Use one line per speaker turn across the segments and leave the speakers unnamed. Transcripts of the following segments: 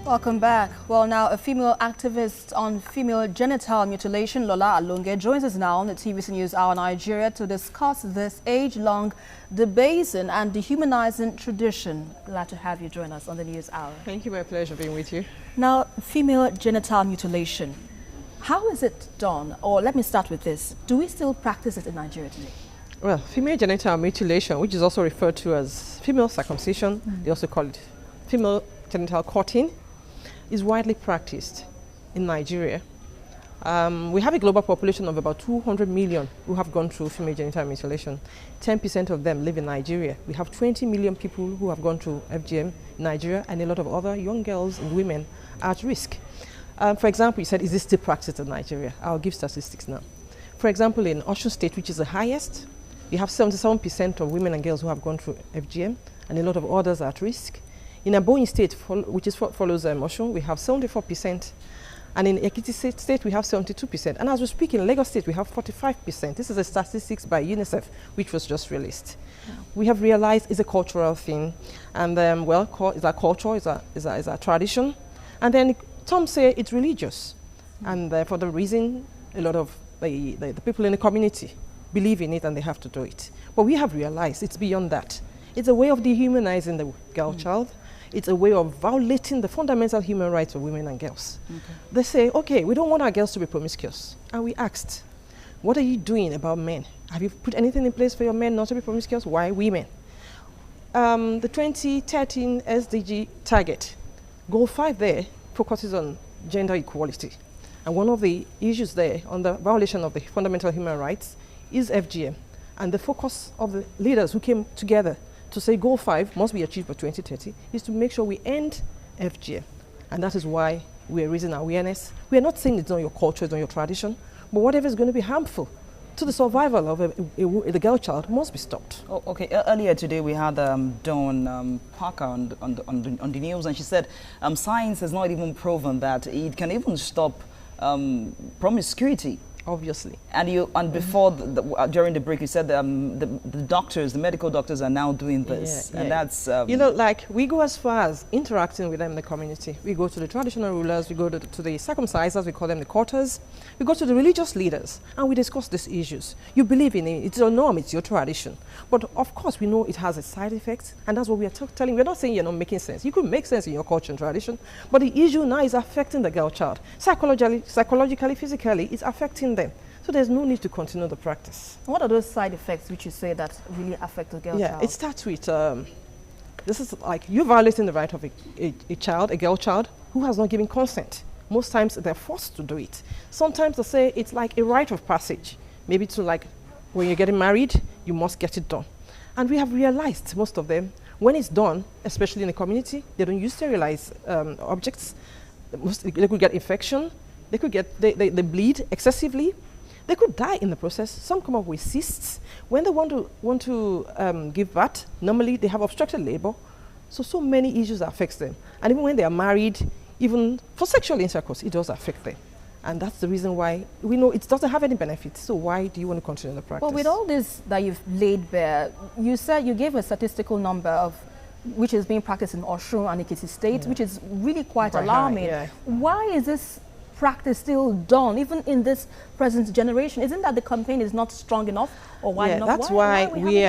Welcome back. Well, now a female activist on female genital mutilation, Lola Alonge, joins us now on the TVC News Hour Nigeria to discuss this age-long debasing and dehumanizing tradition. Glad to have you join us on the News Hour.
Thank you. My pleasure being with you.
Now, female genital mutilation. How is it done? Or let me start with this. Do we still practice it in Nigeria today?
Well, female genital mutilation, which is also referred to as female circumcision, they also call it female genital cutting, is widely practiced in Nigeria. We have a global population of about 200 million who have gone through female genital mutilation. 10% of them live in Nigeria. We have 20 million people who have gone through FGM in Nigeria, and a lot of other young girls and women are at risk. For example, you said, is this still practiced in Nigeria? I'll give statistics now. For example, in Osun State, which is the highest, we have 77% of women and girls who have gone through FGM, and a lot of others are at risk. In Abonyi State, which is what follows Osun, we have 74%. And in Ekiti State, we have 72%. And as we speak, in Lagos State, we have 45%. This is the statistics by UNICEF, which was just released. Yeah. We have realized it's a cultural thing. And well, it's a culture, it's a tradition. And then some say it's religious. And for the reason, a lot of the people in the community believe in it and they have to do it. But we have realized it's beyond that. It's a way of dehumanizing the girl child. It's a way of violating the fundamental human rights of women and girls. Okay. They say, okay, we don't want our girls to be promiscuous. And we asked, what are you doing about men? Have you put anything in place for your men not to be promiscuous? Why women? The 2013 SDG target, goal 5 there, focuses on gender equality. And one of the issues there on the violation of the fundamental human rights is FGM. And the focus of the leaders who came together to say goal 5 must be achieved by 2030 is to make sure we end FGM. And that is why we are raising awareness. We are not saying it's not your culture, it's not your tradition, but whatever is going to be harmful to the survival of the girl child must be stopped.
Oh, okay. Earlier today we had Dawn Parker on the news, and she said science has not even proven that it can even stop promiscuity.
Obviously.
And before, during the break, you said the doctors, the medical doctors are now doing this. Yeah, and that's...
you know, like, we go as far as interacting with them in the community. We go to the traditional rulers, we go to the circumcisers, we call them the quarters. We go to the religious leaders, and we discuss these issues. You believe in it, it's your norm, it's your tradition. But of course, we know it has a side effect, and that's what we are telling. We're not saying you're not making sense. You could make sense in your culture and tradition, but the issue now is affecting the girl child. Psychologically, physically, it's affecting them. So there's no need to continue the practice.
What are those side effects which you say that really affect the girl child?
Yeah, it starts with, this is like you violating the right of a girl child who has not given consent. Most times they're forced to do it. Sometimes they say it's like a rite of passage. Maybe to like, when you're getting married, you must get it done. And we have realized, most of them, when it's done, especially in the community, they don't use sterilized objects. They could get infection. They could get, they bleed excessively. They could die in the process. Some come up with cysts. When they want to give birth, normally they have obstructed labor. So many issues affect them. And even when they are married, even for sexual intercourse, it does affect them. And that's the reason why we know it doesn't have any benefits. So why do you want to continue the practice?
Well, with all this that you've laid bare, you said you gave a statistical number of which is being practiced in Osun and Ekiti State, which is really quite alarming. High, yeah. Why is this practice still done, even in this present generation? Isn't that the campaign is not strong enough, or why not?
That's why we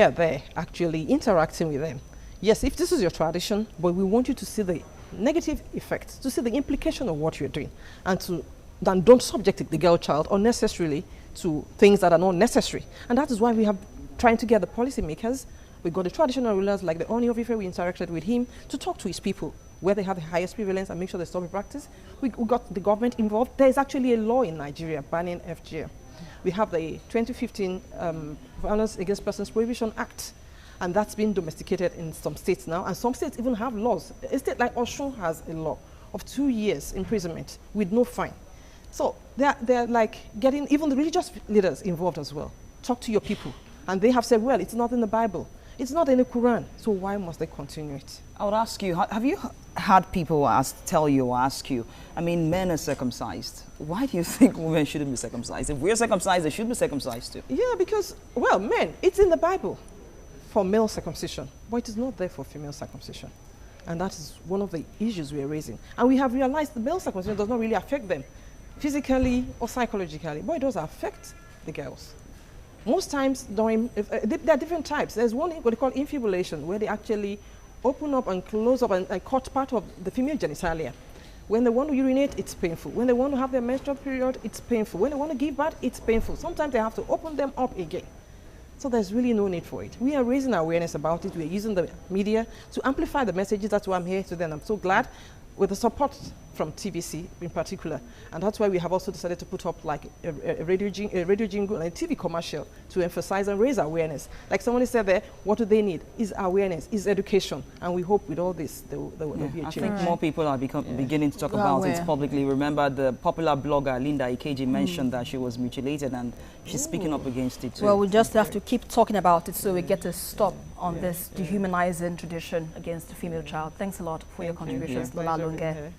are there, actually interacting with them. Yes, if this is your tradition, but we want you to see the negative effects, to see the implication of what you're doing, and don't subject the girl child unnecessarily to things that are not necessary. And that is why we have trying to get the policymakers. We got the traditional rulers like the Oni of Ife. We interacted with him to talk to his people where they have the highest prevalence and make sure they stop the practice. We got the government involved. There is actually a law in Nigeria banning FGM. We have the 2015 Violence Against Persons Prohibition Act, and that's been domesticated in some states now, and some states even have laws. A state like Osun has a law of 2 years imprisonment with no fine. So they're like getting even the religious leaders involved as well. Talk to your people. And they have said, well, it's not in the Bible. It's not in the Quran, so why must they continue it?
I would ask you, have you had people ask you, I mean, men are circumcised. Why do you think women shouldn't be circumcised? If we're circumcised, they should be circumcised too.
Yeah, because, well, men, it's in the Bible for male circumcision, but it is not there for female circumcision. And that is one of the issues we are raising. And we have realized the male circumcision does not really affect them physically or psychologically, but it does affect the girls. Most times, during, there are different types. There's one what they call infibulation, where they actually open up and close up and cut part of the female genitalia. When they want to urinate, it's painful. When they want to have their menstrual period, it's painful. When they want to give birth, it's painful. Sometimes they have to open them up again. So there's really no need for it. We are raising awareness about it. We are using the media to amplify the messages. That's why I'm here today, and I'm so glad with the support from TVC in particular. And that's why we have also decided to put up like a radio jingle and a TV commercial to emphasize and raise awareness. Like somebody said there, what do they need? Is awareness, is education. And we hope with all this, there will be a change.
I think more people are beginning to talk about it publicly. Remember the popular blogger Linda Ikeji mentioned that she was mutilated, and she's speaking up against it too.
Well, we just have to keep talking about it so we get a stop on this dehumanizing tradition against the female child. Thanks a lot for your contributions, Lola Alonge.